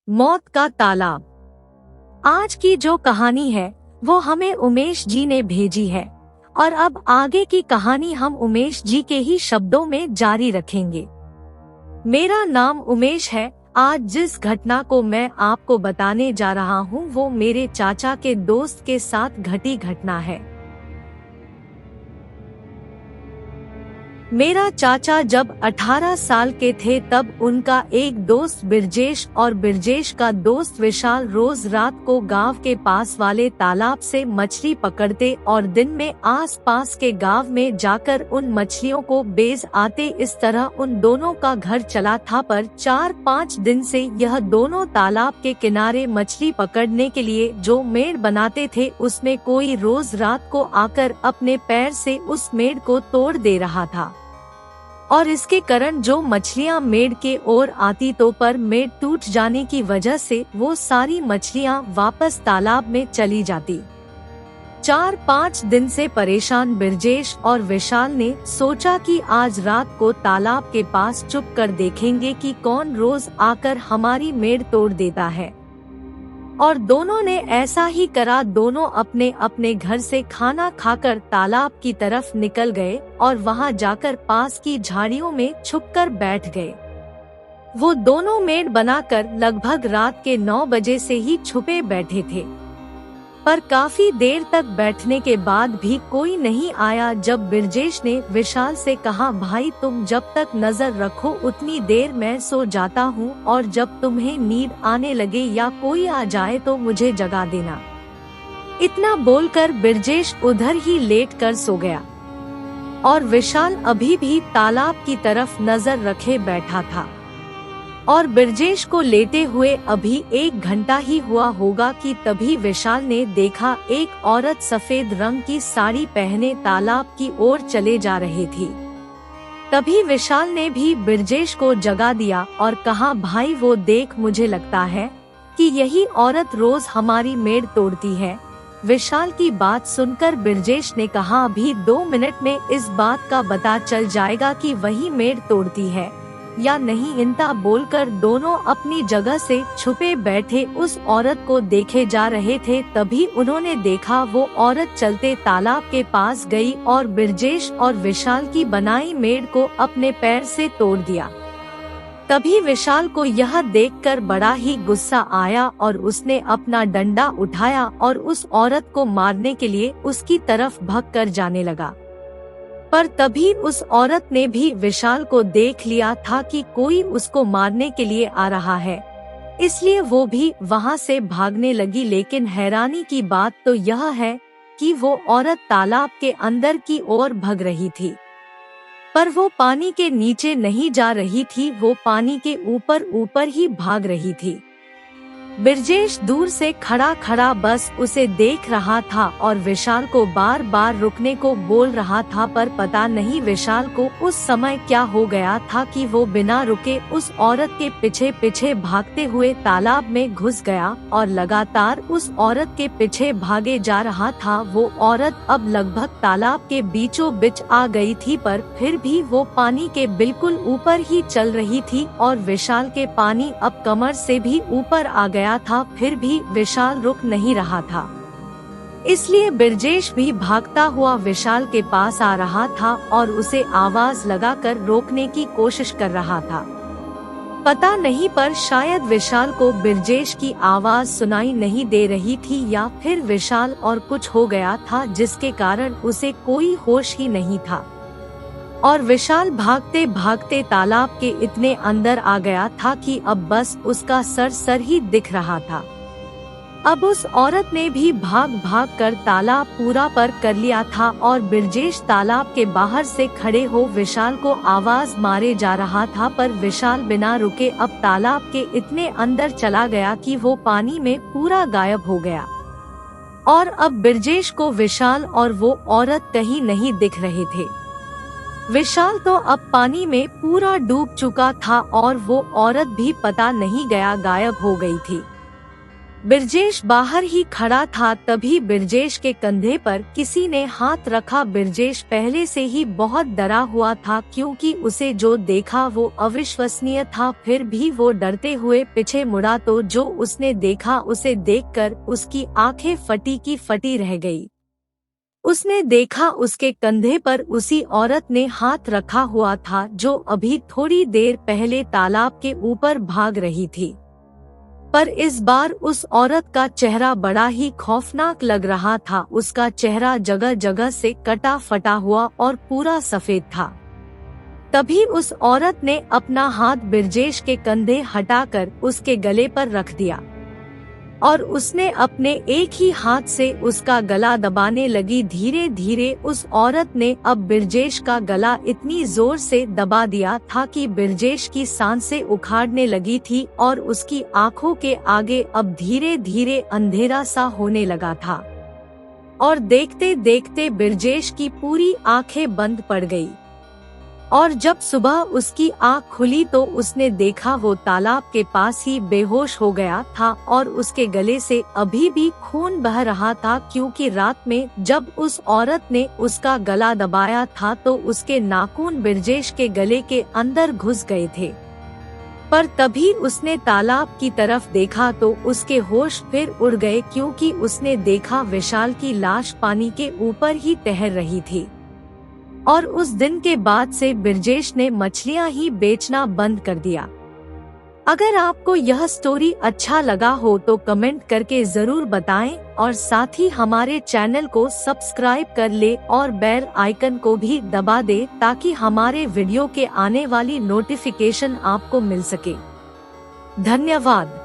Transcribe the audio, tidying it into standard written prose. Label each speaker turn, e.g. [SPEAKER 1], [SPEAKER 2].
[SPEAKER 1] मौत का तालाब। आज की जो कहानी है वो हमें उमेश जी ने भेजी है और अब आगे की कहानी हम उमेश जी के ही शब्दों में जारी रखेंगे। मेरा नाम उमेश है। आज जिस घटना को मैं आपको बताने जा रहा हूँ वो मेरे चाचा के दोस्त के साथ घटी घटना है। मेरा चाचा जब 18 साल के थे तब उनका एक दोस्त बिरजेश और बिरजेश का दोस्त विशाल रोज रात को गांव के पास वाले तालाब से मछली पकड़ते और दिन में आस पास के गांव में जाकर उन मछलियों को बेच आते। इस तरह उन दोनों का घर चला था। पर 4-5 दिन से यह दोनों तालाब के किनारे मछली पकड़ने के लिए जो मेड़ बनाते थे उसमें कोई रोज रात को आकर अपने पैर से उस मेड़ को तोड़ दे रहा था और इसके कारण जो मछलियां मेड़ के ओर आती तो पर मेड़ टूट जाने की वजह से वो सारी मछलियां वापस तालाब में चली जाती। 4-5 दिन से परेशान बिरजेश और विशाल ने सोचा कि आज रात को तालाब के पास चुप कर देखेंगे कि कौन रोज आकर हमारी मेड़ तोड़ देता है। और दोनों ने ऐसा ही करा। दोनों अपने अपने घर से खाना खाकर तालाब की तरफ निकल गए और वहां जाकर पास की झाड़ियों में छुपकर बैठ गए। वो दोनों मेड़ बनाकर लगभग रात के 9 बजे से ही छुपे बैठे थे, पर काफी देर तक बैठने के बाद भी कोई नहीं आया। जब बिरजेश ने विशाल से कहा, भाई तुम जब तक नजर रखो उतनी देर मैं सो जाता हूँ और जब तुम्हें नींद आने लगे या कोई आ जाए तो मुझे जगा देना। इतना बोलकर बिरजेश उधर ही लेट कर सो गया और विशाल अभी भी तालाब की तरफ नजर रखे बैठा था। और बिरजेश को लेटे हुए अभी 1 घंटा ही हुआ होगा कि तभी विशाल ने देखा एक औरत सफेद रंग की साड़ी पहने तालाब की ओर चले जा रही थी। तभी विशाल ने भी बिरजेश को जगा दिया और कहा, भाई वो देख, मुझे लगता है कि यही औरत रोज हमारी मेड़ तोड़ती है। विशाल की बात सुनकर बिरजेश ने कहा, अभी 2 मिनट में इस बात का पता चल जाएगा कि वही मेड़ तोड़ती है या नहीं। इतना बोलकर दोनों अपनी जगह से छुपे बैठे उस औरत को देखे जा रहे थे। तभी उन्होंने देखा वो औरत चलते तालाब के पास गई और बिरजेश और विशाल की बनाई मेड़ को अपने पैर से तोड़ दिया। तभी विशाल को यह देखकर बड़ा ही गुस्सा आया और उसने अपना डंडा उठाया और उस औरत को मारने के लिए उसकी तरफ भग कर जाने लगा। पर तभी उस औरत ने भी विशाल को देख लिया था कि कोई उसको मारने के लिए आ रहा है, इसलिए वो भी वहां से भागने लगी। लेकिन हैरानी की बात तो यह है कि वो औरत तालाब के अंदर की ओर भाग रही थी, पर वो पानी के नीचे नहीं जा रही थी, वो पानी के ऊपर ऊपर ही भाग रही थी। बिरजेश दूर से खड़ा खड़ा बस उसे देख रहा था और विशाल को बार बार रुकने को बोल रहा था, पर पता नहीं विशाल को उस समय क्या हो गया था कि वो बिना रुके उस औरत के पीछे पीछे भागते हुए तालाब में घुस गया और लगातार उस औरत के पीछे भागे जा रहा था। वो औरत अब लगभग तालाब के बीचों बीच आ गई थी, पर फिर भी वो पानी के बिल्कुल ऊपर ही चल रही थी और विशाल के पानी अब कमर से भी ऊपर आ गया था। फिर भी विशाल रुक नहीं रहा था, इसलिए बिरजेश भी भागता हुआ विशाल के पास आ रहा था और उसे आवाज लगाकर रोकने की कोशिश कर रहा था। पता नहीं, पर शायद विशाल को बिरजेश की आवाज सुनाई नहीं दे रही थी या फिर विशाल और कुछ हो गया था जिसके कारण उसे कोई होश ही नहीं था और विशाल भागते भागते तालाब के इतने अंदर आ गया था कि अब बस उसका सर ही दिख रहा था। अब उस औरत ने भी भाग भाग कर तालाब पूरा पर कर लिया था और बिरजेश तालाब के बाहर से खड़े हो विशाल को आवाज मारे जा रहा था, पर विशाल बिना रुके अब तालाब के इतने अंदर चला गया कि वो पानी में पूरा गायब हो गया और अब बिरजेश को विशाल और वो औरत कहीं नहीं दिख रहे थे। विशाल तो अब पानी में पूरा डूब चुका था और वो औरत भी पता नहीं गया गायब हो गई थी। बिरजेश बाहर ही खड़ा था, तभी बिरजेश के कंधे पर किसी ने हाथ रखा। बिरजेश पहले से ही बहुत डरा हुआ था, क्योंकि उसे जो देखा वो अविश्वसनीय था। फिर भी वो डरते हुए पीछे मुड़ा तो जो उसने देखा उसे देखकर उसकी आंखें फटी की फटी रह गई। उसने देखा उसके कंधे पर उसी औरत ने हाथ रखा हुआ था, जो अभी थोड़ी देर पहले तालाब के ऊपर भाग रही थी। पर इस बार उस औरत का चेहरा बड़ा ही खौफनाक लग रहा था। उसका चेहरा जगह जगह से कटा फटा हुआ और पूरा सफेद था। तभी उस औरत ने अपना हाथ बिरजेश के कंधे हटाकर उसके गले पर रख दिया और उसने अपने एक ही हाथ से उसका गला दबाने लगी। धीरे धीरे उस औरत ने अब बिरजेश का गला इतनी जोर से दबा दिया था कि बिरजेश की सांसें उखाड़ने लगी थी और उसकी आंखों के आगे अब धीरे धीरे अंधेरा सा होने लगा था और देखते देखते बिरजेश की पूरी आंखें बंद पड़ गई। और जब सुबह उसकी आँख खुली तो उसने देखा वो तालाब के पास ही बेहोश हो गया था और उसके गले से अभी भी खून बह रहा था, क्योंकि रात में जब उस औरत ने उसका गला दबाया था तो उसके नाखून बिरजेश के गले के अंदर घुस गए थे। पर तभी उसने तालाब की तरफ देखा तो उसके होश फिर उड़ गए, क्योंकि उसने देखा विशाल की लाश पानी के ऊपर ही तैर रही थी। और उस दिन के बाद से बिरजेश ने मछलियां ही बेचना बंद कर दिया। अगर आपको यह स्टोरी अच्छा लगा हो तो कमेंट करके जरूर बताएं और साथ ही हमारे चैनल को सब्सक्राइब कर ले और बेल आइकन को भी दबा दे, ताकि हमारे वीडियो के आने वाली नोटिफिकेशन आपको मिल सके। धन्यवाद।